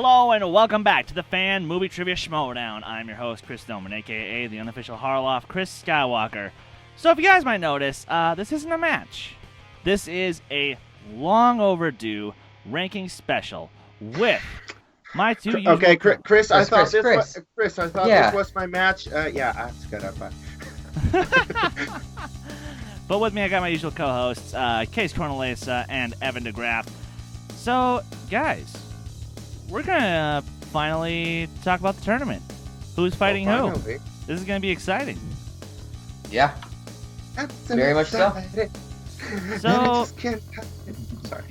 Hello and welcome back to the Fan Movie Trivia Schmoedown. I'm your host, Chris Dohmen, a.k.a. the unofficial Harloff, Chris Skywalker. So if you guys might notice, this isn't a match. This is a long overdue ranking special with my two usual... Okay, Chris, I thought this Yeah. was my match. Yeah, that's good. But with me, I got my usual co-hosts, Kees, Cornelisse, and Evan DeGraff. So, guys, we're going to finally talk about the tournament. Who's fighting who? Finally. This is going to be exciting. Yeah, very much so. So, I just can't... Sorry.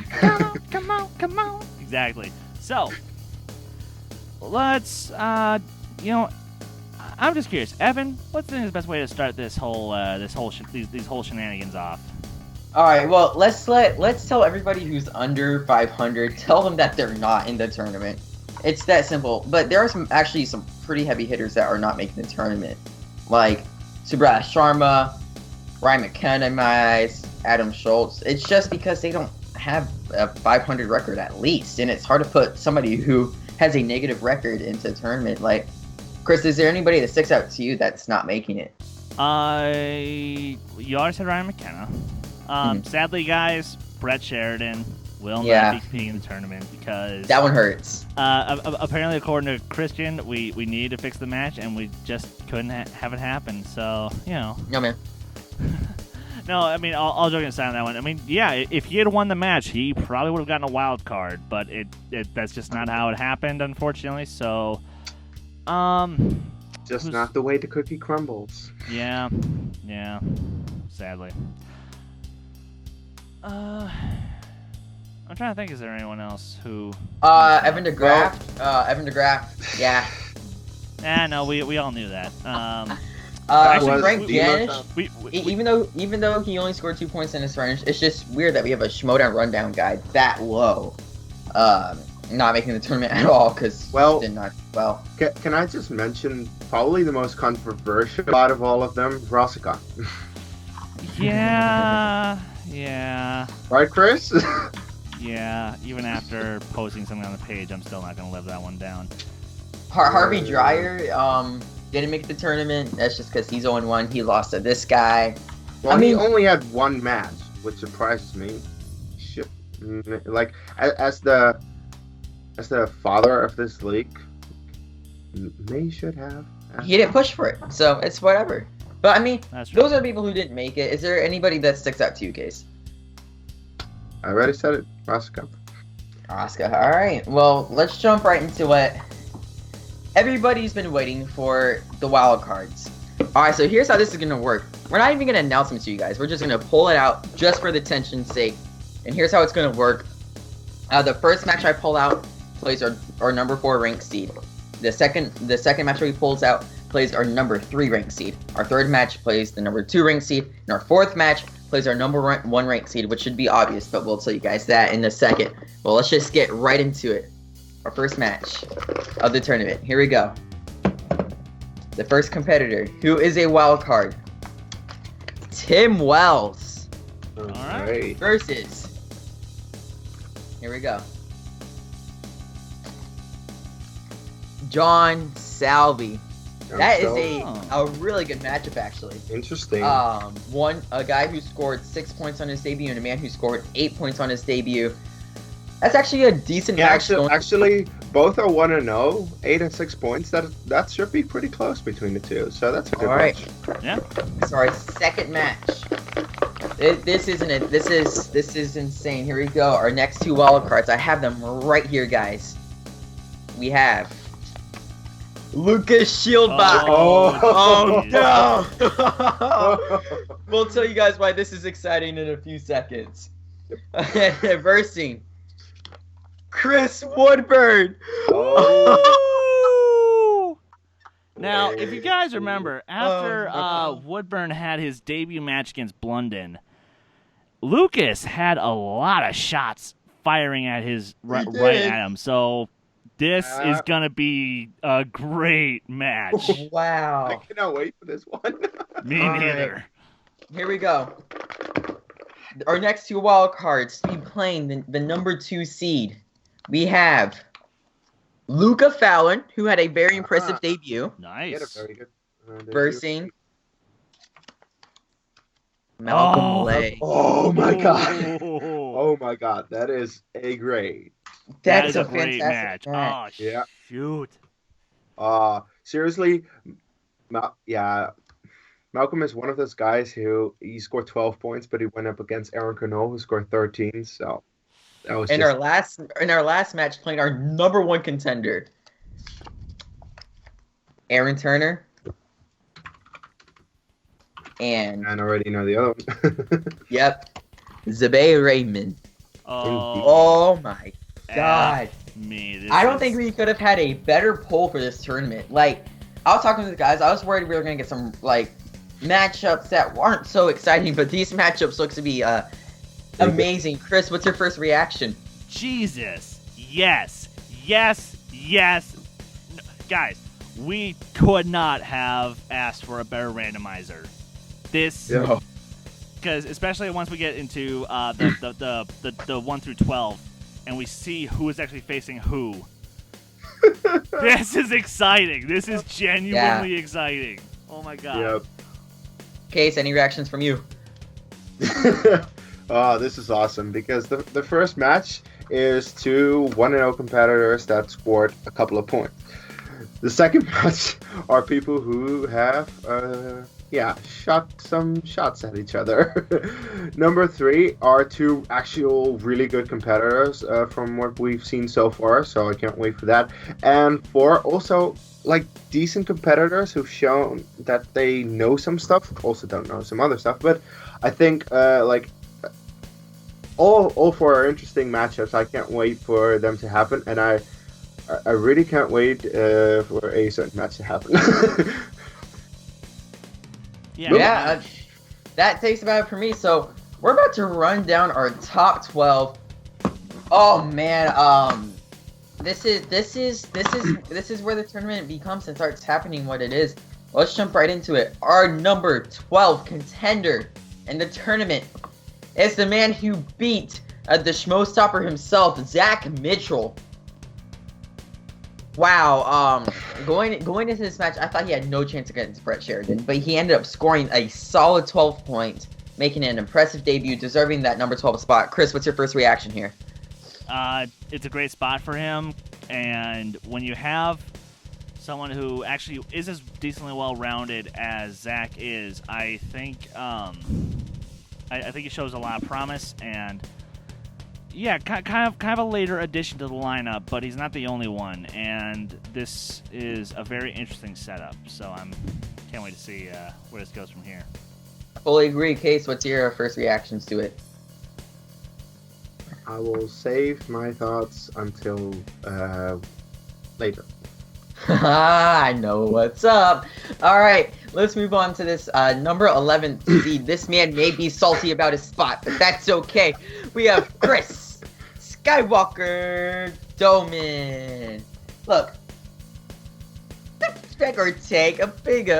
come on. Exactly. So, let's, I'm just curious, Evan, what's the best way to start this whole, these whole shenanigans off? All right, well, let's tell everybody who's under 500, tell them that they're not in the tournament. It's that simple. But there are some pretty heavy hitters that are not making the tournament, like Subhash Sharma, Ryan McKenna, in my eyes, Adam Schultz. It's just because they don't have a 500 record at least, and it's hard to put somebody who has a negative record into the tournament. Like, Chris, is there anybody that sticks out to you that's not making it? You already said Ryan McKenna. Sadly, guys, Brett Sheridan will not be competing in the tournament because that one hurts. Apparently, according to Christian, we needed to fix the match and we just couldn't have it happen. So, No, man. No, I mean, all joking aside on that one. I mean, yeah, if he had won the match, he probably would have gotten a wild card, but that's just not how it happened, unfortunately. So, Just not the way the cookie crumbles. Yeah, sadly. I'm trying to think, is there anyone else who... Evan DeGraff. Evan DeGraff, yeah. No, we all knew that. Actually, Frank Janish, we even though he only scored 2 points in his range, it's just weird that we have a Schmoedown rundown guy that low, not making the tournament at all, because did not well. Can I just mention probably the most controversial out of all of them, Rosika? Yeah. Right, Chris? Yeah, even after posting something on the page, I'm still not going to live that one down. Harvey Dreyer didn't make the tournament. That's just because he's 0-1. He lost to this guy. Well, he only had one match, which surprises me. Shit. Like, as the father of this league, they should have. He didn't push for it, so it's whatever. But, I mean, That's true. those are the people who didn't make it. Is there anybody that sticks out to you, Case? I already said it. Rosika. Oscar. All right. Well, let's jump right into what everybody's been waiting for, the wild cards. All right, so here's how this is going to work. We're not even going to announce them to you guys. We're just going to pull it out just for the tension's sake. And here's how it's going to work. The first match I pull out plays our number 4 ranked seed. The second match we pulls out plays our number 3 ranked seed. Our third match plays the number 2 ranked seed. And our fourth match plays our number 1 ranked seed, which should be obvious, but we'll tell you guys that in a second. Well, let's just get right into it. Our first match of the tournament. Here we go. The first competitor, who is a wild card, Tim Wells. All right. Versus, here we go, John Salvi. That is a really good matchup, actually. Interesting. A guy who scored 6 points on his debut and a man who scored 8 points on his debut. That's actually a decent match. Actually, both are 1-0, 8 and 6 points. That should be pretty close between the two. So that's a good match. Yeah. So our second match. This is insane. Here we go. Our next 2 wild cards. I have them right here, guys. We have Lucas Shieldbach. Oh no! We'll tell you guys why this is exciting in a few seconds. Versing Chris Woodburn. Now, if you guys remember, after Woodburn had his debut match against Blunden, Lucas had a lot of shots firing at his right at him. So this is going to be a great match. Wow. I cannot wait for this one. Me neither. Right. Here we go. Our next 2 wild cards to be playing the number 2 seed. We have Luca Fallon, who had a very impressive debut, He had a Nice. very good debut. versing Malcolm Lay. Oh my god. Oh my god. That is a great. That That's is a great fantastic match. Oh, Yeah. shoot. Seriously, Malcolm is one of those guys who he scored 12 points, but he went up against Aaron Cornell, who scored 13. So that was In our last match, playing our number one contender, Aaron Turner, and I already know the other one. yep, Zabe Raymond. Oh, Oh my god! I don't think we could have had a better poll for this tournament. Like, I was talking to the guys. I was worried we were gonna get some like matchups that weren't so exciting, but these matchups look to be amazing. Chris, what's your first reaction? Jesus. Yes. No, guys, we could not have asked for a better randomizer. This, because especially once we get into the 1 through 12, and we see who is actually facing who. This is exciting. This is genuinely exciting. Oh my god. Yep. Kees, any reactions from you? Oh, this is awesome because the first match is two 1-0 competitors that scored a couple of points. The second match are people who have shot some shots at each other. Number 3 are two actual really good competitors from what we've seen so far, so I can't wait for that. And 4 also like decent competitors who've shown that they know some stuff, also don't know some other stuff, but I think all 4 are interesting matchups. I can't wait for them to happen, and I really can't wait for a certain match to happen. Yeah, that takes about it for me. So we're about to run down our top 12. Oh man, this is where the tournament becomes and starts happening what it is. Let's jump right into it. Our number 12 contender in the tournament is the man who beat the Schmoestopper himself, Zach Mitchell. Wow, going into this match, I thought he had no chance against Brett Sheridan, but he ended up scoring a solid 12 points, making an impressive debut, deserving that number 12 spot. Chris, what's your first reaction here? It's a great spot for him, and when you have someone who actually is as decently well-rounded as Zach is, I think I think he shows a lot of promise, and yeah, kind of a later addition to the lineup, but he's not the only one, and this is a very interesting setup. So can't wait to see where this goes from here. Fully agree, Kees. What's your first reactions to it? I will save my thoughts until later. I know what's up. All right, let's move on to this number 11 seed. This man may be salty about his spot, but that's okay. We have Chris Skywalker Dohmen. Look, take or take a bit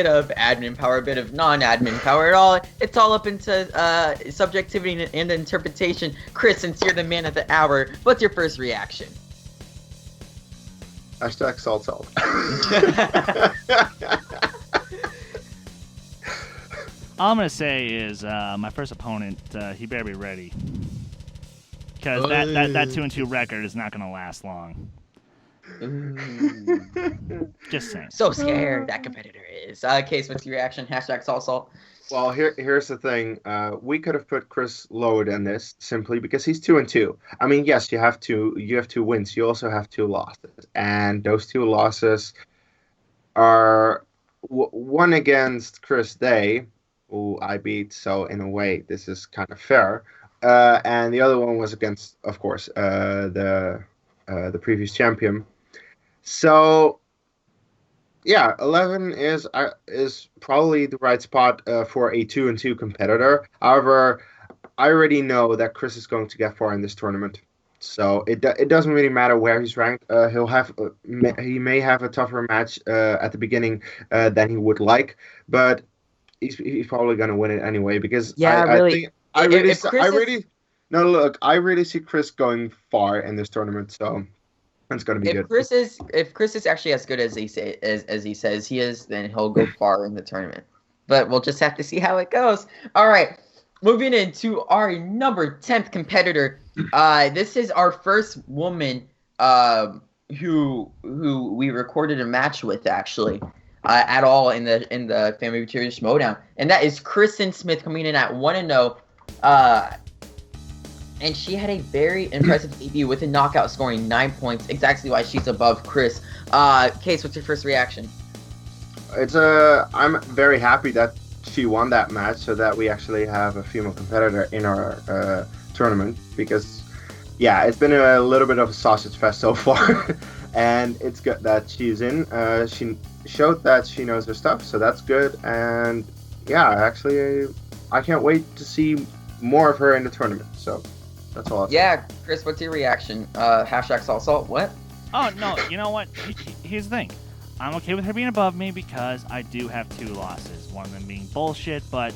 of admin power, a bit of non-admin power. It's all up into subjectivity and interpretation. Chris, since you're the man of the hour, what's your first reaction? Hashtag salt. All I'm going to say is my first opponent, he better be ready. Because that 2-2 record is not going to last long. Just saying. So scared that competitor is. Kees, what's your reaction? Hashtag salt. Well, here's the thing. We could have put Chris lower than this simply because he's 2-2. I mean, yes, you have 2 wins. You also have 2 losses, and those 2 losses are one against Chris Day, who I beat. So in a way, this is kind of fair. And the other one was against, of course, the previous champion. So. Yeah, 11 is probably the right spot for a 2-2 competitor. However, I already know that Chris is going to get far in this tournament, so it doesn't really matter where he's ranked. He may have a tougher match at the beginning than he would like, but he's probably going to win it anyway because I really see Chris going far in this tournament. So That's gonna be good. If Chris is actually as good as he says he is, then he'll go far in the tournament. But we'll just have to see how it goes. All right, moving into our number 10th competitor. This is our first woman who we recorded a match with actually at all in the Family Materials Schmoedown, and that is Kristen Smith coming in at 1-0. And she had a very impressive debut with a knockout, scoring 9 points. Exactly why she's above Chris. Kees, what's your first reaction? I'm very happy that she won that match, so that we actually have a female competitor in our tournament. Because, yeah, it's been a little bit of a sausage fest so far, and it's good that she's in. She showed that she knows her stuff, so that's good. And yeah, actually, I can't wait to see more of her in the tournament. So. That's all. Yeah, Chris, what's your reaction? Hashtag salt. What? Oh no, you know what? Here's the thing. I'm okay with her being above me because I do have 2 losses. One of them being bullshit, but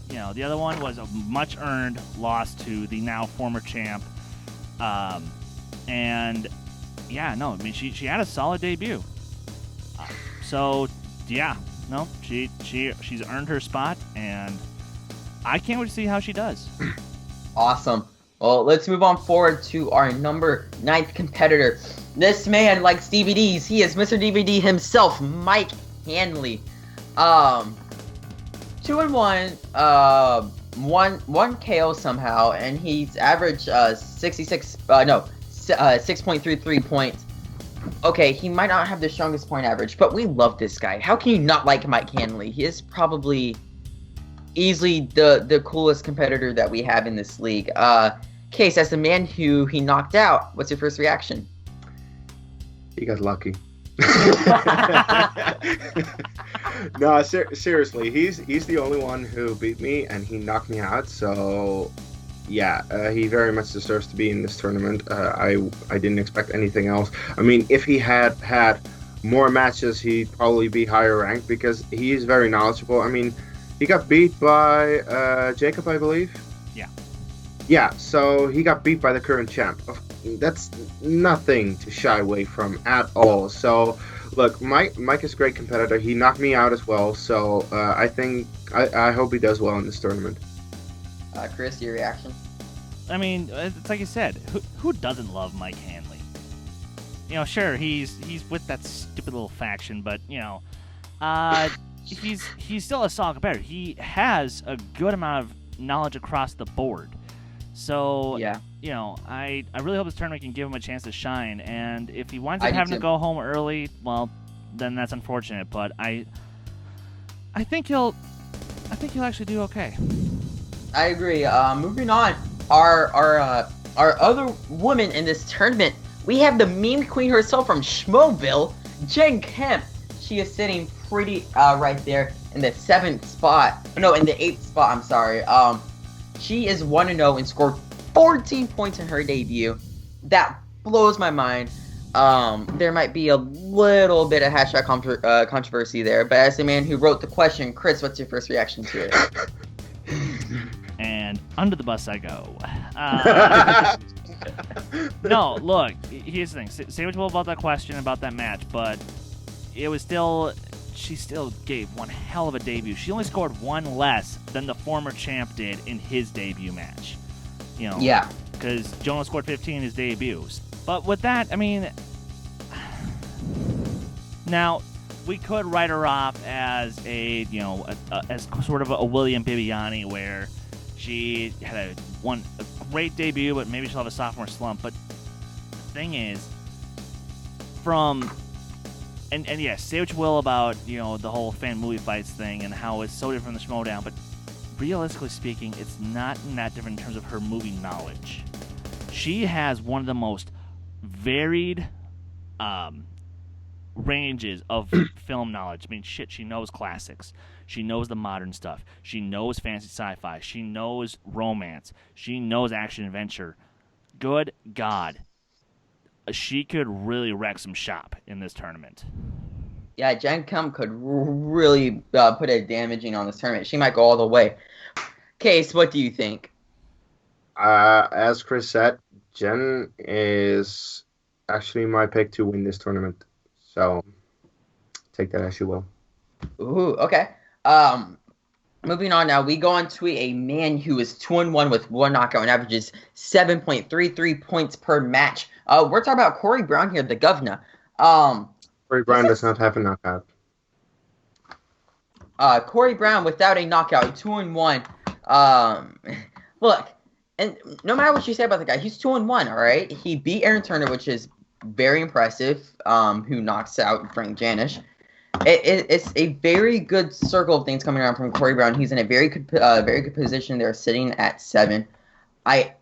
the other one was a much earned loss to the now former champ. And yeah, no, I mean she had a solid debut. So yeah, no, she's earned her spot, and I can't wait to see how she does. Awesome. Well, let's move on forward to our number 9th competitor. This man likes DVDs. He is Mr. DVD himself, Mike Hanley. 2-1, one KO somehow, and he's averaged 6.33 points. Okay, he might not have the strongest point average, but we love this guy. How can you not like Mike Hanley? He is probably easily the coolest competitor that we have in this league. Kees, as the man who he knocked out, what's your first reaction? He got lucky. No, seriously, he's the only one who beat me, and he knocked me out. So yeah, he very much deserves to be in this tournament. I didn't expect anything else. I mean, if he had more matches, he'd probably be higher ranked because he is very knowledgeable. I mean, he got beat by Jacob, I believe. Yeah, so he got beat by the current champ. That's nothing to shy away from at all. So, look, Mike is a great competitor. He knocked me out as well. So I hope he does well in this tournament. Chris, your reaction? I mean, it's like you said. Who doesn't love Mike Hanley? Sure, he's with that stupid little faction, but he's still a solid competitor. He has a good amount of knowledge across the board. So, yeah. I really hope this tournament can give him a chance to shine. And if he winds up having to go home early, well, then that's unfortunate. But I think he'll actually do okay. I agree. Moving on, our other woman in this tournament, we have the meme queen herself from Schmoeville, Jen Kemp. She is sitting pretty right there in the 7th spot. No, in the 8th spot. I'm sorry. She is 1-0 and scored 14 points in her debut. That blows my mind. There might be a little bit of hashtag controversy there, but as the man who wrote the question, Chris, what's your first reaction to it? And under the bus I go. No, look, here's the thing. Say what you will about that question, about that match, but it was still... She still gave one hell of a debut. She only scored 1 less than the former champ did in his debut match. Yeah. Because JONNO scored 15 in his debuts. But with that, I mean... Now, we could write her off as as sort of a William Bibiani, where she had a great debut, but maybe she'll have a sophomore slump. But the thing is, And yes, say what you will about, the whole fan movie fights thing and how it's so different from the Schmoedown, but realistically speaking, it's not that different in terms of her movie knowledge. She has one of the most varied ranges of film knowledge. I mean, shit, she knows classics. She knows the modern stuff. She knows fantasy sci-fi. She knows romance. She knows action-adventure. Good God. She could really wreck some shop in this tournament. Yeah, Jen Kemp could really put a damaging on this tournament. She might go all the way. Kees, what do you think? As Chris said, Jen is actually my pick to win this tournament. So take that as you will. Ooh, okay. Moving on now, we go on to a man who is 2-1 with 1 knockout and averages 7.33 points per match. We're talking about Corey Brown here, the governor. Corey Brown does not have a knockout. Corey Brown without a knockout, 2-1. Look, and no matter what you say about the guy, he's 2-1. All right, he beat Aaron Turner, which is very impressive. Who knocks out Frank Janisch. It's a very good circle of things coming around from Corey Brown. He's in a very good position there, sitting at 7. I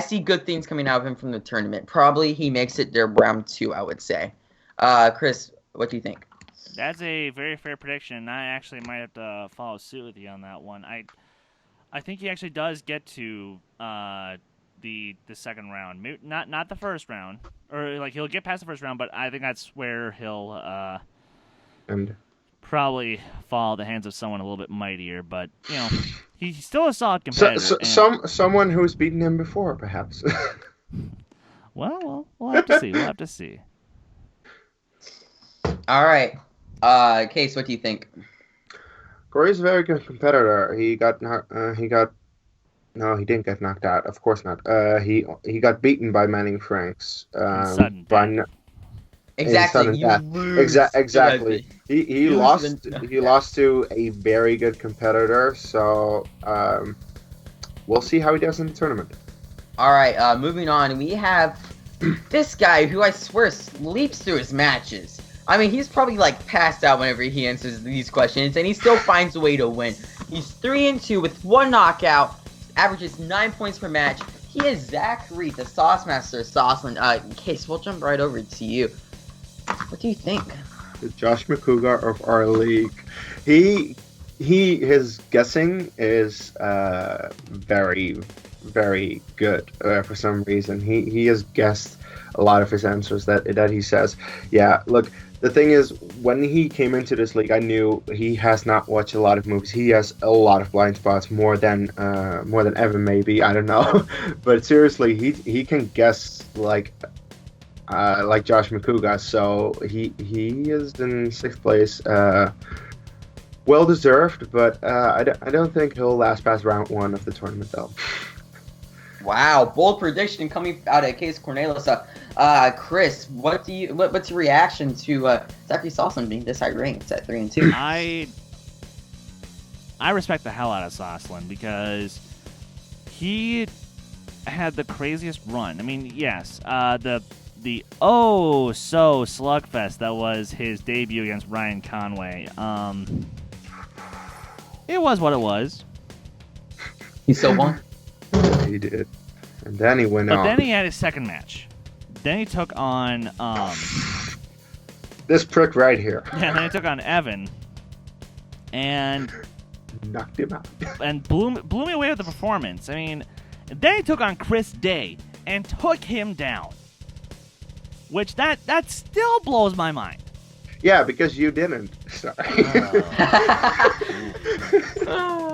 see good things coming out of him from the tournament. Probably he makes it their round 2, I would say. Chris, what do you think? That's a very fair prediction. I actually might have to follow suit with you on that one. I think he actually does get to the second round. Maybe not the first round, or like he'll get past the first round, but I think that's where he'll And probably fall at the hands of someone a little bit mightier. But he's still a solid competitor. Someone who's beaten him before, perhaps. Well, we'll have to see. We'll have to see. All right, Kees, what do you think? Corey's a very good competitor. He didn't get knocked out. Of course not. He got beaten by Manning Franks. Sudden death. Exactly. You lose. Exactly. He lost to a very good competitor. So we'll see how he does in the tournament. All right. Moving on, we have this guy who I swear sleeps through his matches. I mean, he's probably like passed out whenever he answers these questions, and he still finds a way to win. He's 3-2 with 1 knockout, averages 9 points per match. He is Zach Reed, the SOSMASTER Sauceland. Kees, we'll jump right over to you. What do you think? The Josh McCougar of our league. His guessing is very, very good for some reason. He has guessed a lot of his answers that he says. Yeah, look, the thing is, when he came into this league, I knew he has not watched a lot of movies. He has a lot of blind spots, more than Evan maybe. I don't know, but seriously, he can guess like Josh McCougar. So he is in 6th place. Well deserved, but I don't think he'll last past round 1 of the tournament though. Wow, bold prediction coming out of Kees Cornelisse. Chris, what's your reaction to Zachary Sauceland being this high ranked at 3-2? I respect the hell out of Sauceland because he had the craziest run. I mean, yes, the slugfest that was his debut against Ryan Conway. It was what it was. He still won. He did, and then he went But on. then he had his second match. Then he took on this prick right here. Yeah, then he took on Evan, and Knocked him out. and blew me away with the performance. I mean, then he took on Chris Day and took him down, which that still blows my mind. Yeah, because you didn't. Sorry.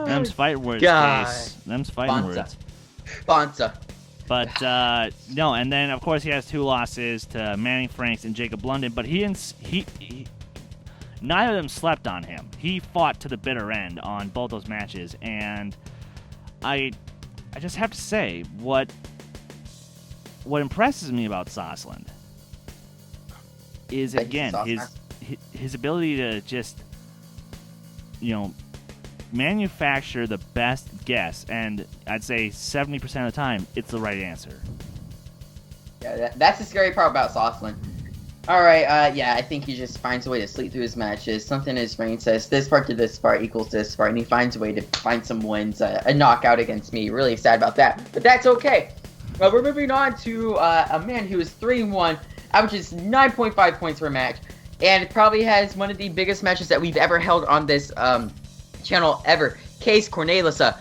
Them's fight words, God. Case. Them's fighting words. Bonza. But no, and then of course he has 2 losses to Manning Franks and Jacob London. But he neither of them slept on him. He fought to the bitter end on both those matches, and I just have to say what impresses me about Sauceland is again his ability to just manufacture the best guess, and I'd say 70% of the time it's the right answer. Yeah, that's the scary part about Sauceland. All right, yeah, I think he just finds a way to sleep through his matches. Something in his brain says this part to this part equals this part, and he finds a way to find some wins. A knockout against me. Really sad about that, but that's okay. We're moving on to a man who is 3-1, averages 9.5 points per match, and probably has one of the biggest matches that we've ever held on this channel ever. Kees Cornelisse.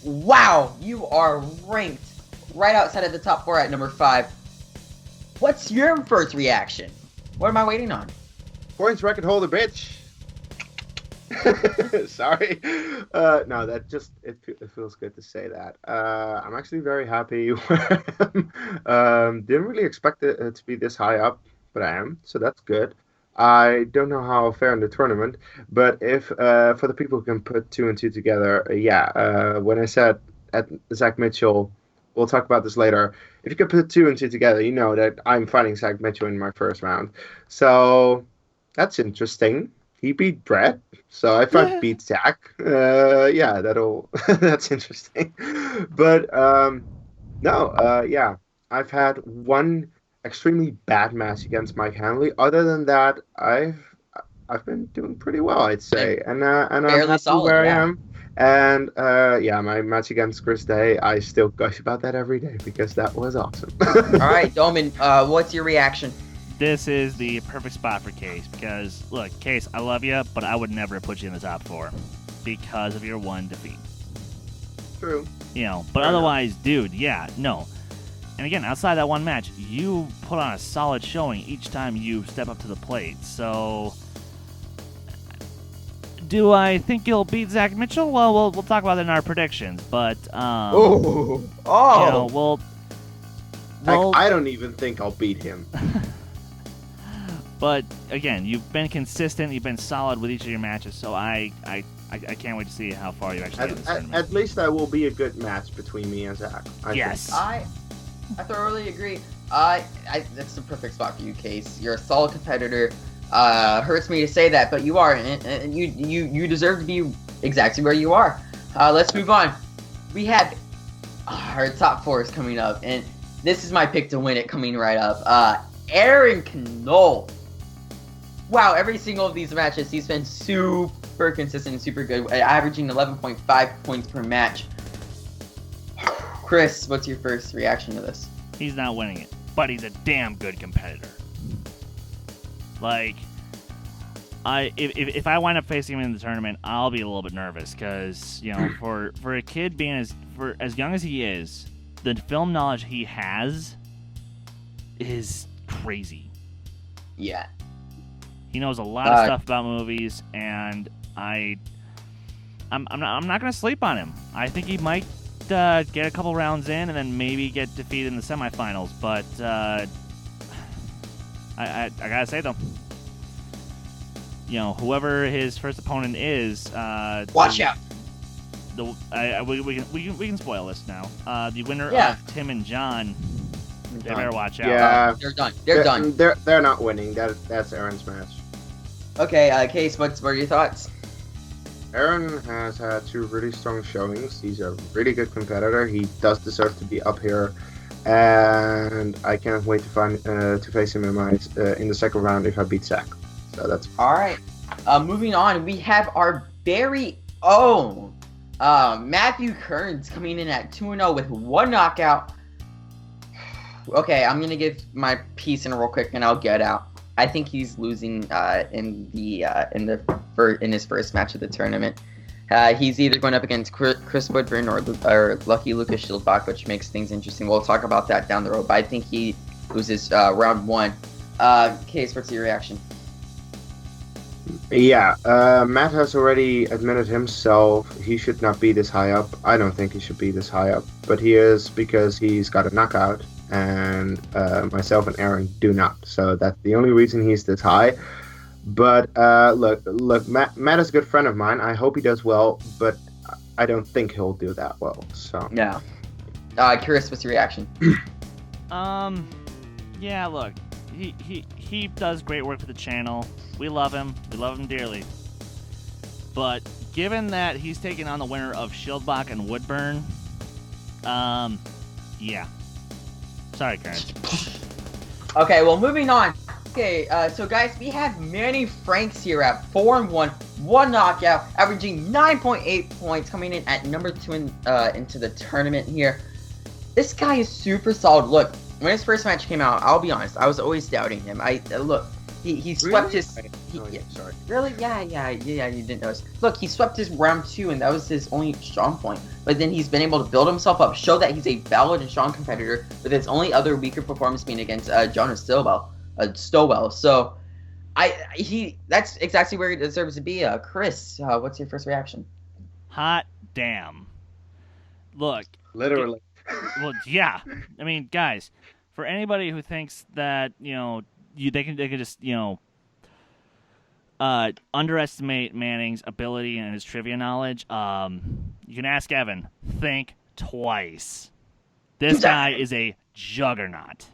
Wow, you are ranked right outside of the top 4 at number 5. What's your first reaction? What am I waiting on? Points record holder, bitch. Sorry. No, that just it feels good to say that. I'm actually very happy. Didn't really expect it to be this high up, but I am, so that's good. I don't know how I'll fare in the tournament, but if for the people who can put two and two together, yeah. When I said at Zach Mitchell, we'll talk about this later. If you can put two and two together, you know that I'm fighting Zach Mitchell in my first round. So that's interesting. He beat Brett, so if I beat Zach, yeah, that'll that's interesting. But no, yeah, I've had one extremely bad match against Mike Hanley. Other than that, I've been doing pretty well, I'd say, and I'm Fairly happy solid, where yeah. I am. And yeah, my match against Chris Day, I still gush about that every day because that was awesome. All right, Dohmen, what's your reaction? This is the perfect spot for Case because, look, Case, I love you, but I would never put you in the top 4 because of your one defeat. True. You know, but otherwise, dude, yeah, no. And again, outside that one match, you put on a solid showing each time you step up to the plate. So, do I think you'll beat Zach Mitchell? Well, we'll talk about it in our predictions. But you know, we'll I don't even think I'll beat him. But again, you've been consistent. You've been solid with each of your matches. So I can't wait to see how far you actually get in this tournament. At least that will be a good match between me and Zach. Yes. I thoroughly agree. That's the perfect spot for you, Case. You're a solid competitor. Hurts me to say that, but you are, and you deserve to be exactly where you are. Let's move on. We have our top 4 is coming up, and this is my pick to win it coming right up. Aaron Knoll. Wow, every single of these matches, he's been super consistent and super good, averaging 11.5 points per match. Chris, what's your first reaction to this? He's not winning it, but he's a damn good competitor. Like, if I wind up facing him in the tournament, I'll be a little bit nervous because, you know, for a kid being as young as he is, the film knowledge he has is crazy. Yeah. He knows a lot of stuff about movies, and I'm not gonna sleep on him. I think he might get a couple rounds in, and then maybe get defeated in the semifinals. But I gotta say though, you know, whoever his first opponent is, watch out. We can spoil this now. The winner Yeah. of Tim and John, they better watch out. Yeah. They're done. They're done. They're not winning. That's Aaron's match. Okay, Case, what are your thoughts? Aaron has had 2 really strong showings. He's a really good competitor. He does deserve to be up here, and I can't wait to face him in the second round if I beat Zach. So that's all right. Moving on, we have our very own Matthew Kearns coming in at 2-0 with 1 knockout. Okay, I'm gonna give my piece in real quick, and I'll get out. I think he's losing in his first match of the tournament. He's either going up against Chris Woodburn or Lucky Lucas Schildbach, which makes things interesting. We'll talk about that down the road, but I think he loses round 1. Case, what's your reaction? Yeah, Matt has already admitted himself he should not be this high up. I don't think he should be this high up, but he is because he's got a knockout, and myself and Aaron do not. So that's the only reason he's this high. But look, Matt is a good friend of mine. I hope he does well, but I don't think he'll do that well. So yeah. Chris, what's your reaction? Yeah, look, he does great work for the channel. We love him. We love him dearly. But given that he's taking on the winner of Schildbach and Woodburn, yeah. Sorry, Karen. Okay, well, moving on. Okay, so guys, we have Manny Franks here at 4-1, 1 knockout, averaging 9.8 points, coming in at number 2 into the tournament here. This guy is super solid. Look, when his first match came out, I'll be honest, I was always doubting him. He swept his. Sorry. Really? Yeah. You didn't notice. Look, he swept his round 2, and that was his only strong point. But then he's been able to build himself up, show that he's a valid and strong competitor, with his only other weaker performance being against JONNO Stowell. So, That's exactly where he deserves to be. Chris, what's your first reaction? Hot damn. Look. Literally. Well, yeah. I mean, guys, for anybody who thinks that, they can just, underestimate Manning's ability and his trivia knowledge, you can ask Evan. Think twice. This guy is a juggernaut.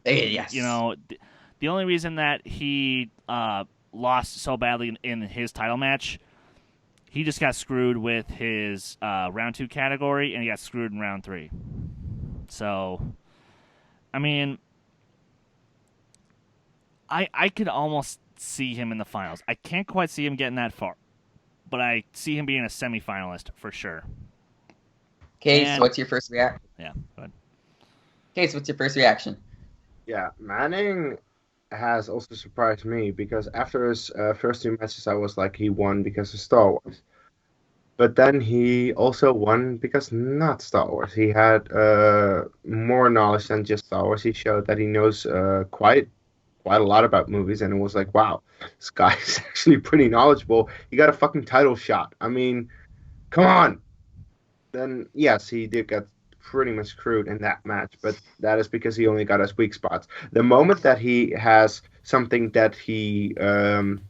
Yes. The only reason that he lost so badly in his title match, he just got screwed with his round 2 category, and he got screwed in round 3. So, I mean, I could almost see him in the finals. I can't quite see him getting that far, but I see him being a semifinalist for sure. Kees, what's your first reaction? Yeah, go ahead. Kees, what's your first reaction? Yeah, Manning has also surprised me because after his first 2 matches, I was like, he won because of Star Wars. But then he also won because not Star Wars. He had more knowledge than just Star Wars. He showed that he knows quite a lot about movies, and it was like, wow, this guy is actually pretty knowledgeable. He got a fucking title shot. I mean, come on. Then, yes, he did get pretty much screwed in that match, but that is because he only got his weak spots. The moment that he has something that he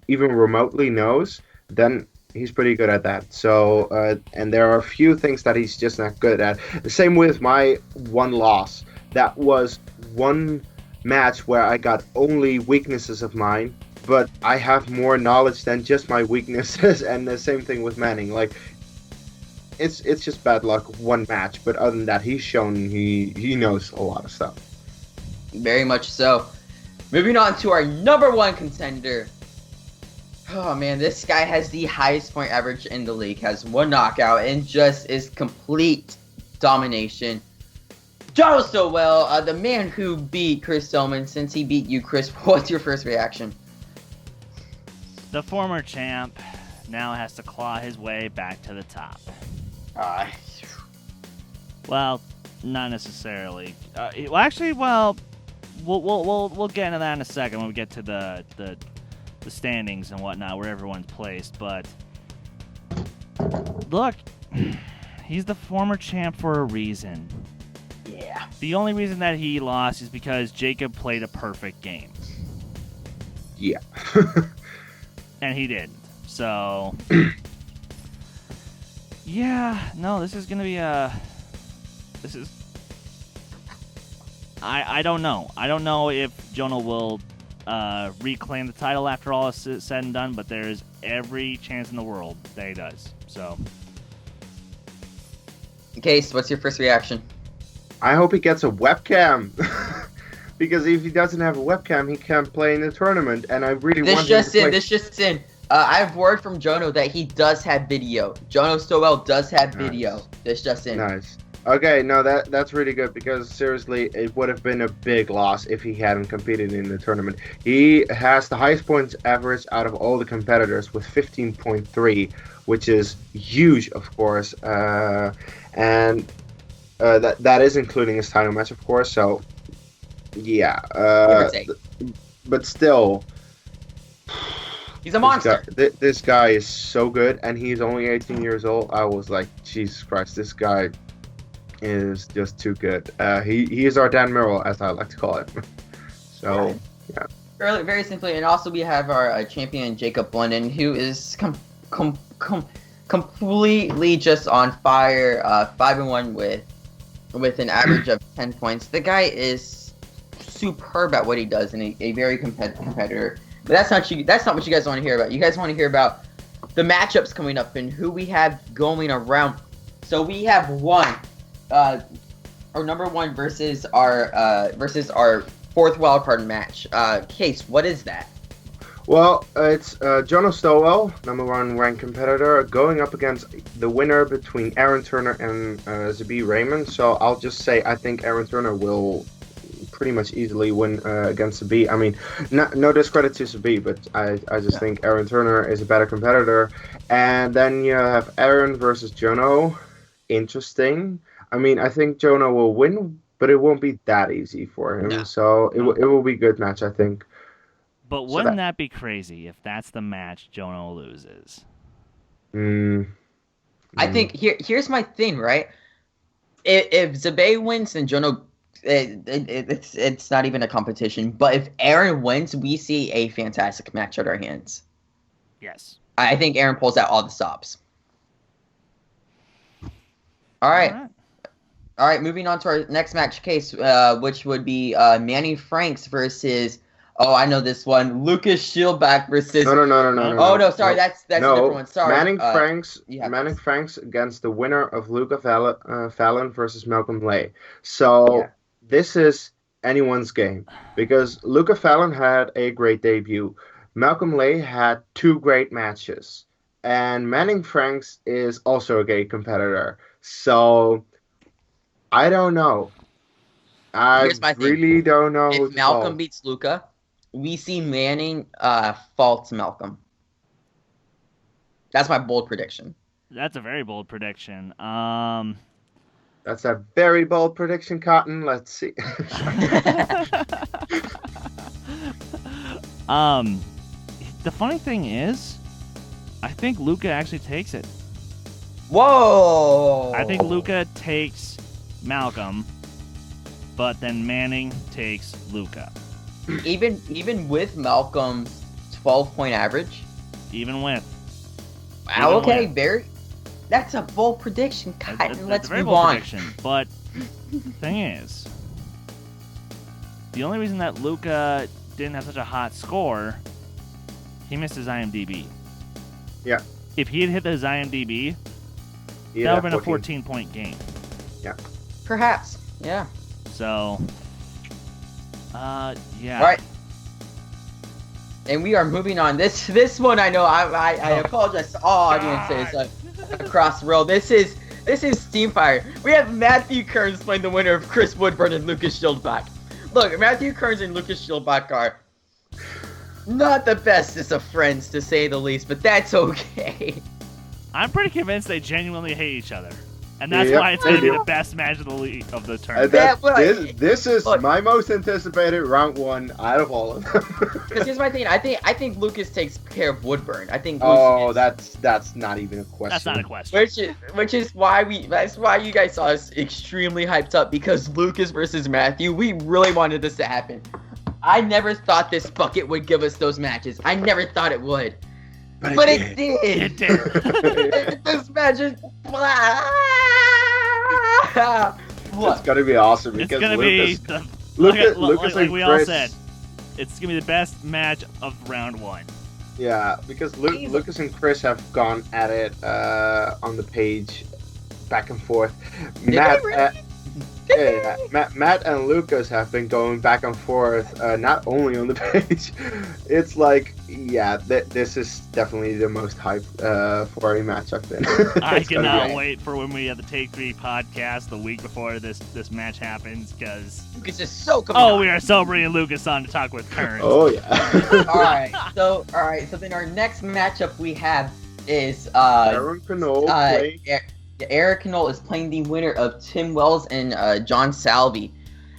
even remotely knows, then he's pretty good at that. So, and there are a few things that he's just not good at. The same with my one loss. That was one match where I got only weaknesses of mine, but I have more knowledge than just my weaknesses. And the same thing with Manning. Like, it's just bad luck one match, but other than that, he's shown he knows a lot of stuff. Very much so. Moving on to our number 1 contender. Oh man, this guy has the highest point average in the league, has 1 knockout, and just is complete domination. JONNO STOWELL, the man who beat Chris Dohmen. Since he beat you, Chris, what's your first reaction? The former champ now has to claw his way back to the top. Well, not necessarily. We'll get into that in a second when we get to the standings and whatnot, where everyone's placed. But look, he's the former champ for a reason. Yeah. The only reason that he lost is because Jacob played a perfect game. Yeah. And he didn't. So, yeah, no, this is going to be I don't know. I don't know if JONNO will reclaim the title after all is said and done, but there's every chance in the world that he does. So, Kees, what's your first reaction? I hope he gets a webcam. Because if he doesn't have a webcam, he can't play in the tournament, and I really want him to play. This just in. I have word from JONNO that he does have video. JONNO STOWELL does have video. Nice. This just in. Nice. Okay, no, that's really good because seriously, it would have been a big loss if he hadn't competed in the tournament. He has the highest points average out of all the competitors with 15.3, which is huge, of course, and that is including his title match, of course. So, yeah, but still. He's a monster. This guy is so good, and he's only 18 years old. I was like, Jesus Christ, this guy is just too good. He is our Dan Merrill, as I like to call it. So, yeah. Very simply, and also we have our champion Jacob London, who is completely just on fire. 5-1 with an average of 10 points. The guy is superb at what he does, and a very competitor. But that's not what you guys want to hear about. You guys want to hear about the matchups coming up and who we have going around. So we have our number 1 versus our 4th wildcard match. Kees, what is that? Well, it's JONNO STOWELL, number 1 ranked competitor, going up against the winner between Aaron Turner and Zabi Raymond. So I'll just say I think Aaron Turner will pretty much easily win against Zabi. I mean, no discredit to Zabi, but I just think Aaron Turner is a better competitor. And then you have Aaron versus JONNO. Interesting. I mean, I think JONNO will win, but it won't be that easy for him. No. So it will be a good match, I think. But wouldn't that be crazy if that's the match Jonno loses? I think here's my thing, right? If Zabay wins, then Jonno, it's not even a competition. But if Aaron wins, we see a fantastic match at our hands. Yes. I think Aaron pulls out all the stops. All right. Moving on to our next match case, which would be Manny Franks versus. Oh, I know this one. Lucas Shieldback versus. No. Oh no, sorry, that's a different one. Sorry. Manning Franks against the winner of Luca Fallon versus Malcolm Lay. So this is anyone's game because Luca Fallon had a great debut. Malcolm Lay had 2 great matches, and Manning Franks is also a great competitor. So I don't know. I really don't know. If Malcolm beats Luca, we see Manning fall to Malcolm. That's my bold prediction. That's a very bold prediction. That's a very bold prediction, Cotton. Let's see. The funny thing is, I think Luca actually takes it. Whoa! I think Luca takes Malcolm, but then Manning takes Luca. Even with Malcolm's 12-point average? Even with. Wow, okay, that's a bold prediction. Cotton, let's move on. Prediction, but the thing is, the only reason that Luca didn't have such a hot score, he missed his IMDb. Yeah. If he had hit his IMDb, that would have been a 14-point game. Yeah. Perhaps. Yeah. So, yeah. All right. And we are moving on. This one I know. I apologize to all audiences across the world. This is Steamfire. We have Matthew Kearns playing the winner of Chris Woodburn and Lucas Shieldback. Look, Matthew Kearns and Lucas Shieldback are not the bestest of friends, to say the least, but that's okay. I'm pretty convinced they genuinely hate each other. And that's why it's going to be the best match of the league of the tournament. This is my most anticipated round 1 out of all of them. Because here's my thing. I think Lucas takes care of Woodburn. I think. That's not even a question. That's not a question. Which is why that's why you guys saw us extremely hyped up, because Lucas versus Matthew. We really wanted this to happen. I never thought this bucket would give us those matches. I never thought it would. But it did. It did. This match is. It's gonna be awesome because it's gonna Lucas, be Lucas like and we Chris, all said. It's gonna be the best match of round 1. Yeah, because Lucas and Chris have gone at it on the page, back and forth. Matt and Lucas have been going back and forth, not only on the page. It's like, this is definitely the most hype for a match I've been. I cannot wait for when we have the Take 3 podcast the week before this match happens, because Lucas is so coming we are so bringing Lucas on to talk with Kearns. Oh yeah. All right. So then our next matchup we have is Aaron Knoll Eric Knoll is playing the winner of Tim Wells and John Salvi.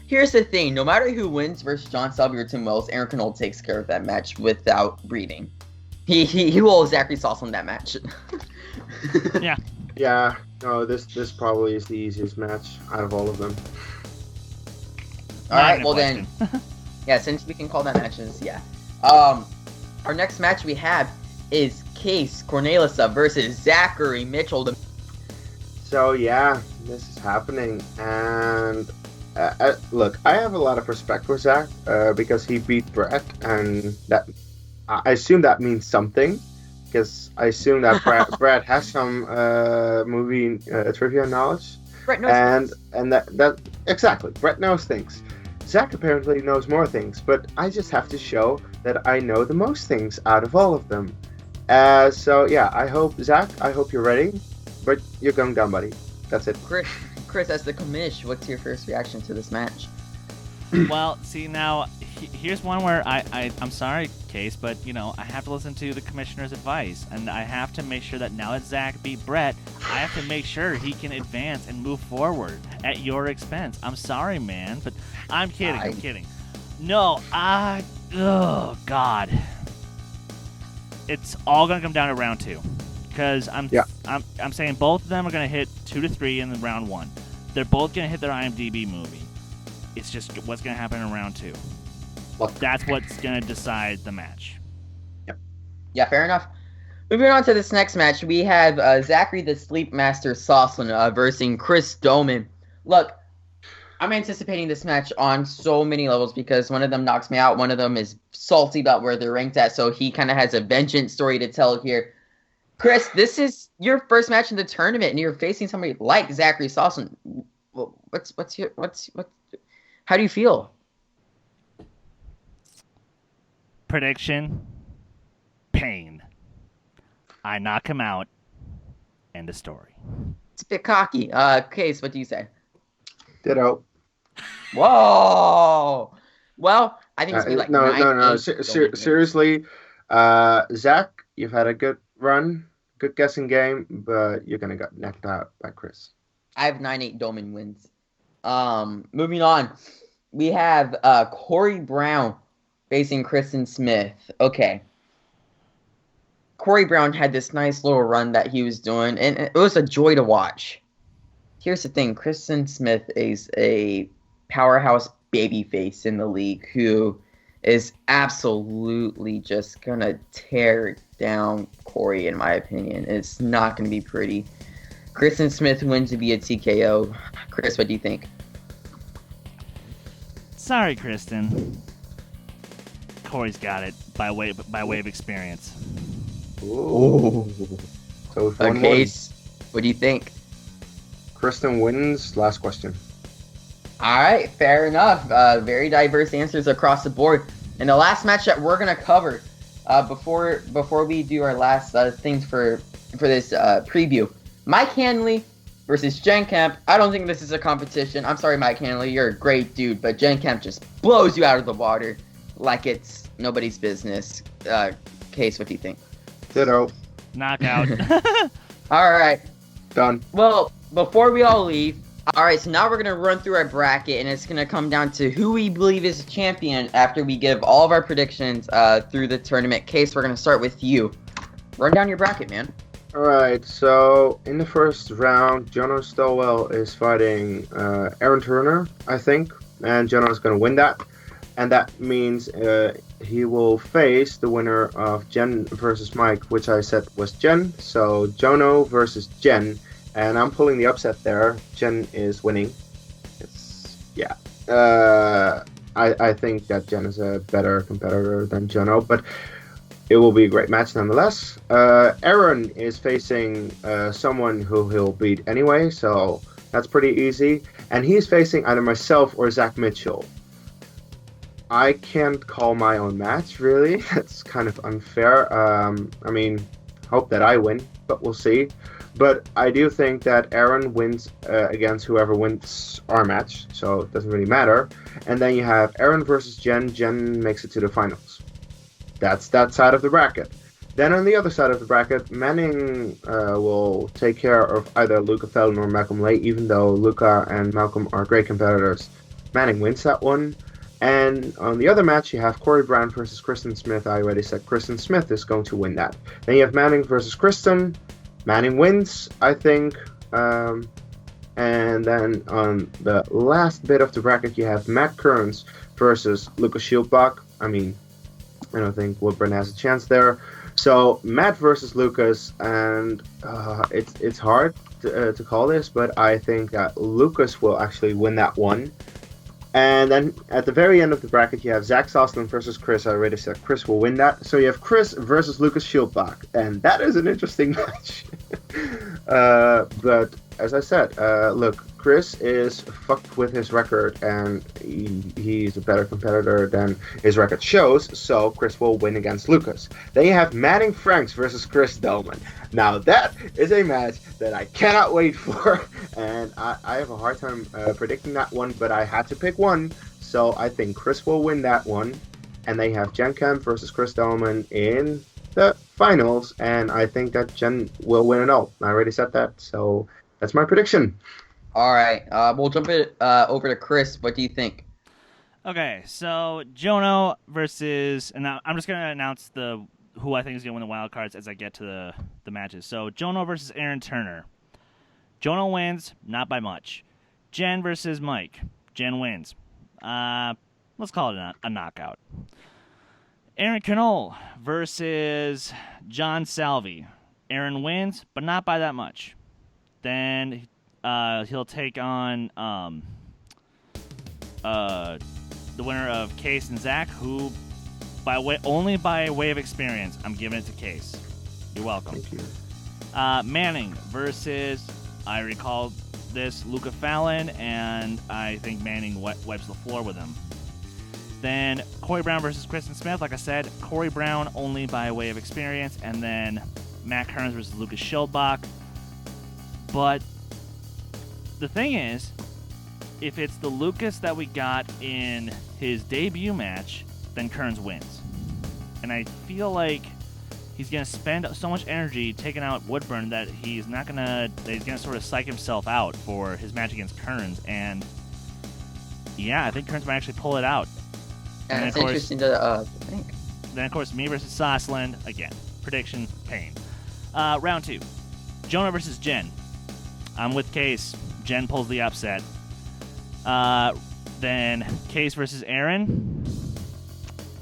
Here's the thing: no matter who wins versus John Salvi or Tim Wells, Eric Knoll takes care of that match without breathing. He will Zachary Sauce on that match. Yeah. Yeah. No, this probably is the easiest match out of all of them. All right. Well then, since we can call that matches, our next match we have is Kees Cornelisse versus Zachary Mitchell. So this is happening, and look, I have a lot of respect for Zach because he beat Brett, and that I assume that means something, because I assume that Brett has some movie trivia knowledge. Brett knows and that exactly, Brett knows things. Zach apparently knows more things, but I just have to show that I know the most things out of all of them. I hope Zach, you're ready. But you're going down, buddy. That's it. Chris, as the commish, what's your first reaction to this match? Well, see, now, here's one where I'm sorry, Kees, but, I have to listen to the commissioner's advice, and I have to make sure that now that Zach beat Brett, I have to make sure he can advance and move forward at your expense. I'm sorry, man, but I'm kidding. No, Oh God, it's all gonna come down to round 2, because I'm saying both of them are gonna hit 2 to 3 in the round 1. They're both gonna hit their IMDb movie. It's just what's gonna happen in round 2. That's what's gonna decide the match. Yep. Yeah, fair enough. Moving on to this next match, we have Zachary the Sleep Master Soslan versus Chris Dohmen. Look, I'm anticipating this match on so many levels because one of them knocks me out, one of them is salty about where they're ranked at, so he kind of has a vengeance story to tell here. Chris, this is your first match in the tournament, and you're facing somebody like Zachary Soslan. How do you feel? Prediction: pain. I knock him out. End of story. It's a bit cocky. Kees, what do you say? Ditto. Whoa! Well, I think it's gonna be like no. Seriously, Zach, you've had a good run, good guessing game, but you're gonna get knocked out by Chris. I have 9-8 Dohmen wins. Moving on, we have Corey Brown facing Kristen Smith. Okay. Corey Brown had this nice little run that he was doing, and it was a joy to watch. Here's the thing. Kristen Smith is a powerhouse babyface in the league who is absolutely just going to tear down Corey, in my opinion. It's not going to be pretty. Kristen Smith wins via TKO. Chris, what do you think? Sorry, Kristen. Corey's got it by way of experience. Ooh. So it's 1-1. Case, what do you think? Kristen wins. Last question. All right, fair enough. Very diverse answers across the board. And the last match that we're gonna cover before we do our last things for this preview, Mike Hanley versus Jen Kemp. I don't think this is a competition. I'm sorry, Mike Hanley, you're a great dude, but Jen Kemp just blows you out of the water like it's nobody's business. Case, what do you think? Ditto. Knockout. All right. Done. Well, before we all leave, all right, so now we're going to run through our bracket, and it's going to come down to who we believe is champion after we give all of our predictions through the tournament. Case, we're going to start with you. Run down your bracket, man. All right, so in the first round, JONNO STOWELL is fighting Aaron Turner, I think, and JONNO is going to win that. And that means he will face the winner of Jen versus Mike, which I said was Jen. So JONNO versus Jen, and I'm pulling the upset there. Jen is winning. I think that Jen is a better competitor than JONNO, but it will be a great match nonetheless. Aaron is facing someone who he'll beat anyway, so that's pretty easy. And he's facing either myself or Zach Mitchell. I can't call my own match, really. That's kind of unfair. Hope that I win, but we'll see. But I do think that Aaron wins against whoever wins our match, so it doesn't really matter. And then you have Aaron versus Jen. Jen makes it to the finals. That's that side of the bracket. Then on the other side of the bracket, Manning will take care of either Luca Felden or Malcolm Lay, even though Luca and Malcolm are great competitors. Manning wins that one. And on the other match, you have Corey Brown versus Kristen Smith. I already said Kristen Smith is going to win that. Then you have Manning versus Kristen. Manning wins, I think. And then on the last bit of the bracket, you have Matt Kearns versus Lucas Schildbach. I don't think Woodburn has a chance there. So Matt versus Lucas, and it's hard to call this, but I think that Lucas will actually win that one. And then at the very end of the bracket, you have Zach Soslan versus Chris. I already said Chris will win that. So you have Chris versus Lucas Schildbach. And that is an interesting match. But as I said, look, Chris is fucked with his record, and he's a better competitor than his record shows. So Chris will win against Lucas. Then you have Manning Franks versus Chris Dohmen. Now that is a match that I cannot wait for, and I have a hard time predicting that one, but I had to pick one, so I think Chris will win that one. And they have Jen Kemp versus Chris Dohmen in the finals, and I think that Jen will win it all. I already said that, so that's my prediction. All right, we'll jump it over to Chris. What do you think? Okay, so JONNO versus, and now I'm just gonna announce who I think is gonna win the wild cards as I get to the matches. So JONNO versus Aaron Turner. JONNO wins, not by much. Jen versus Mike. Jen wins. Let's call it a knockout. Aaron Knoll versus John Salvi. Aaron wins, but not by that much. Then he'll take on the winner of Kees and Zach, who only by way of experience, I'm giving it to Kees. You're welcome. Thank you. Manning versus, I recall this, Luca Fallon, and I think Manning wipes the floor with him. Then Corey Brown versus Kristen Smith. Like I said, Corey Brown only by way of experience, and then Matt Kearns versus Lucas Schildbach. But the thing is, if it's the Lucas that we got in his debut match, then Kearns wins. And I feel like he's going to spend so much energy taking out Woodburn that he's going to sort of psych himself out for his match against Kearns. And yeah, I think Kearns might actually pull it out. And it's interesting to think. Then, of course, me versus Sosland. Again, prediction, pain. Round 2. JONNO versus Jen. I'm with Kees. Jen pulls the upset. Then Kees versus Aaron.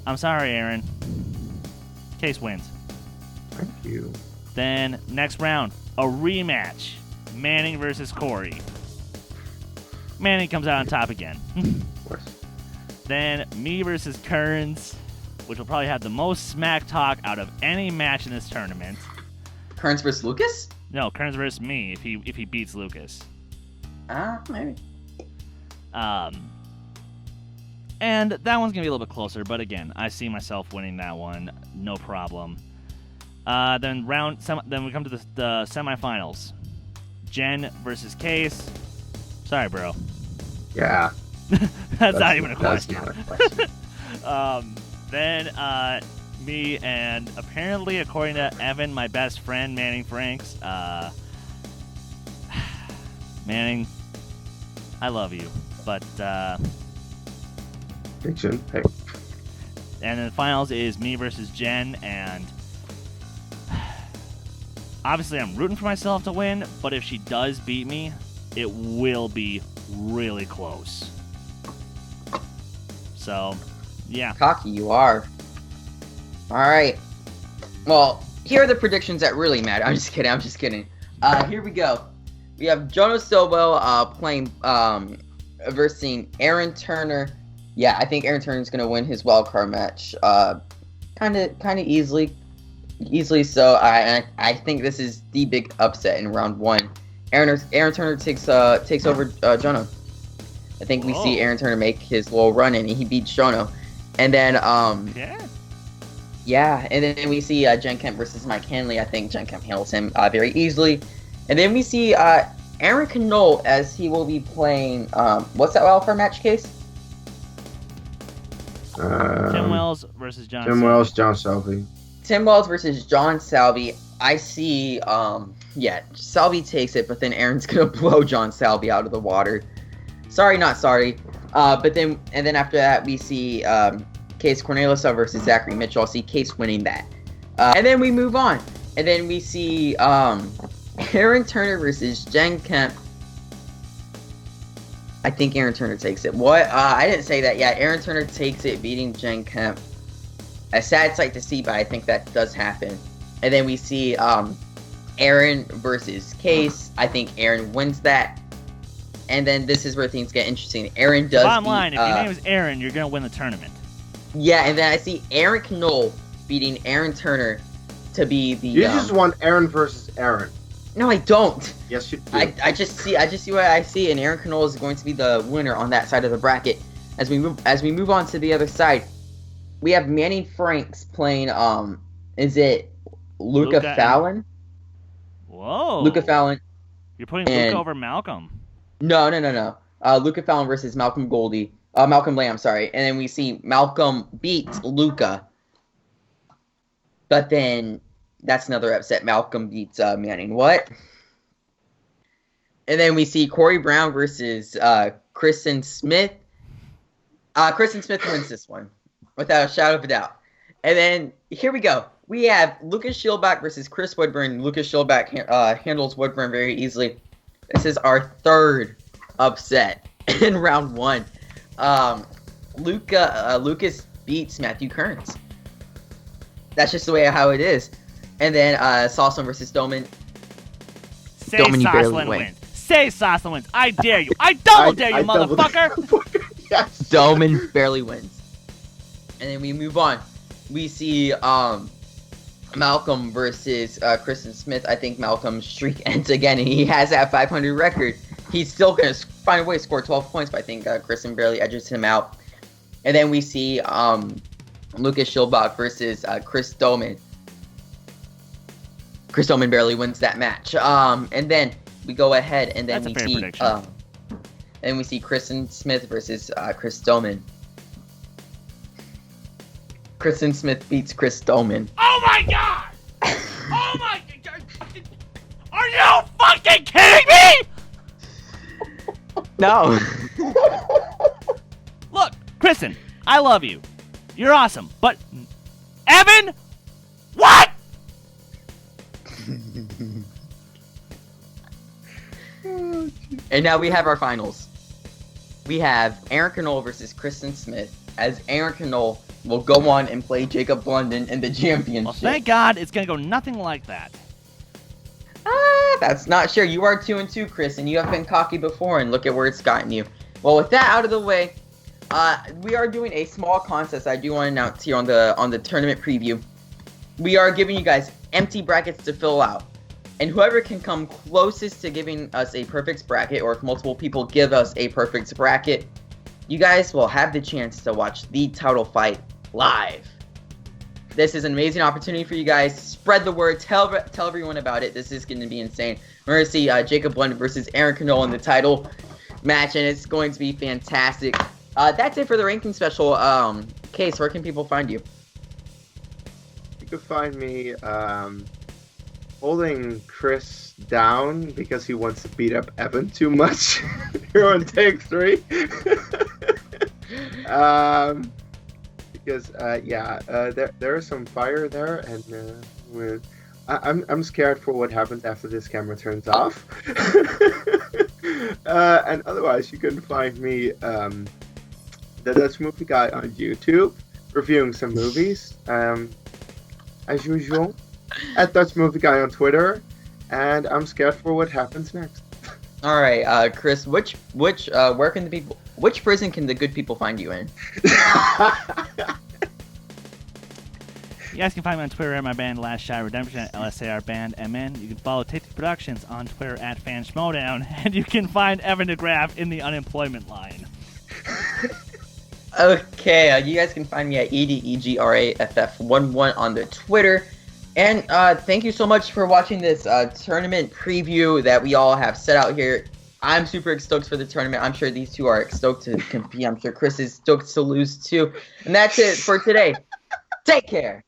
I'm sorry, Aaron. Kees wins. Thank you. Then, next round, a rematch. Manning versus Corey. Manning comes out on top again. Of course. Then me versus Kearns, which will probably have the most smack talk out of any match in this tournament. Kearns versus Lucas? No, Kearns versus me if he beats Lucas. Maybe. And that one's gonna be a little bit closer, but again, I see myself winning that one, no problem. Then we come to the semifinals. Jen versus Kees. Sorry, bro. Yeah. That's not even a That's question. not a question. Then me and apparently, according to Evan, my best friend Manning Franks. Manning, I love you, but Fiction. Hey. and then the finals is me versus Jen, and obviously I'm rooting for myself to win, but if she does beat me, it will be really close. So, yeah. Cocky you are. Alright. Well, here are the predictions that really matter. I'm just kidding. Here we go. We have JONNO STOWELL playing versus Aaron Turner. Yeah, I think Aaron Turner is gonna win his wildcard match. Kinda easily. So I think this is the big upset in round 1. Aaron Turner takes over JONNO. I think we see Aaron Turner make his little run in, and he beats JONNO. And then yeah, and then we see Jen Kemp versus Mike Hanley. I think Jen Kemp handles him very easily. And then we see Aaron Knoll as he will be playing what's that wildcard match, Case? Tim Wells versus John. Tim Wells, John Salvi. Tim Wells versus John Salvi. I see Salvi takes it, but then Aaron's gonna blow John Salvi out of the water. Sorry, not sorry. But then after that we see Case Cornelisse versus Zachary Mitchell. I see Case winning that. And then we move on. And then we see Aaron Turner versus Jen Kemp. I think Aaron Turner takes it. What? I didn't say that yet. Aaron Turner takes it, beating Jen Kemp. A sad sight to see, but I think that does happen. And then we see Aaron versus Case. I think Aaron wins that. And then this is where things get interesting. Aaron does Bottom line, if your name is Aaron, you're going to win the tournament. Yeah, and then I see Aaron Knoll beating Aaron Turner to be the... You just want Aaron versus Aaron. No, I don't. Yes, you do. I just see what I see, and Aaron Knoll is going to be the winner on that side of the bracket. As we move on to the other side, we have Manny Franks playing, is it Luca Fallon? Whoa. Luca Fallon. You're putting Luca over Malcolm. No. Luca Fallon versus Malcolm Lamb, sorry. And then we see Malcolm beats Luca. But then that's another upset. Malcolm beats Manning. What? And then we see Corey Brown versus Kristen Smith. Kristen Smith wins this one, without a shadow of a doubt. And then here we go. We have Lucas Shieldback versus Chris Woodburn. Lucas Shieldback handles Woodburn very easily. This is our third upset in round one. Lucas beats Matthew Kearns. That's just the way how it is. And then Sosslin versus Dohmen. Say Dohmen, you barely Sosslin win. wins. Say Sosslin wins. I dare you. I double dare you, I double- motherfucker. Yes. Dohmen barely wins. And then we move on. We see Malcolm versus Kristen Smith. I think Malcolm's streak ends again, and he has that 500 record. He's still going to find a way to score 12 points, but I think Kristen barely edges him out. And then we see Lucas Shieldbach versus Chris Dohmen. Chris Dohmen barely wins that match. And then we go ahead, and then That's a fair see prediction. and we see Kristen Smith versus Chris Dohmen. Kristen Smith beats Chris Dohmen. Oh my god! Oh my god! Are you fucking kidding me? No. Look, Kristen, I love you. You're awesome. But Evan? What? And now we have our finals. We have Aaron Knoll versus Kristen Smith, as Aaron Knoll will go on and play Jacob Blunden in the championship. Well, thank God it's gonna go nothing like that. That's not sure. You are 2-2, Chris, and you have been cocky before, and look at where it's gotten you. Well, with that out of the way, we are doing a small contest I do want to announce here on the tournament preview. We are giving you guys empty brackets to fill out. And whoever can come closest to giving us a perfect bracket, or if multiple people give us a perfect bracket, you guys will have the chance to watch the title fight live. This is an amazing opportunity for you guys. Spread the word. Tell everyone about it. This is going to be insane. We're going to see Jacob Blunden versus Aaron Knoll in the title match, and it's going to be fantastic. That's it for the ranking special. Kees, where can people find you? You can find me holding Chris down because he wants to beat up Evan too much. Here on take 3. Because there is some fire there, and I'm scared for what happens after this camera turns off. And otherwise, you can find me, the Dutch Movie Guy on YouTube, reviewing some movies, as usual, at Dutch Movie Guy on Twitter, and I'm scared for what happens next. All right, Chris, which prison can the good people find you in? You guys can find me on Twitter at my band Last Shot Redemption at LSAR Band MN. You can follow Tasty Productions on Twitter at Fan Schmoedown, and you can find Evan DeGraff in the unemployment line. Okay, you guys can find me at EDEGRAFF11 on the Twitter. And thank you so much for watching this tournament preview that we all have set out here. I'm super stoked for the tournament. I'm sure these two are stoked to compete. I'm sure Chris is stoked to lose too. And that's it for today. Take care.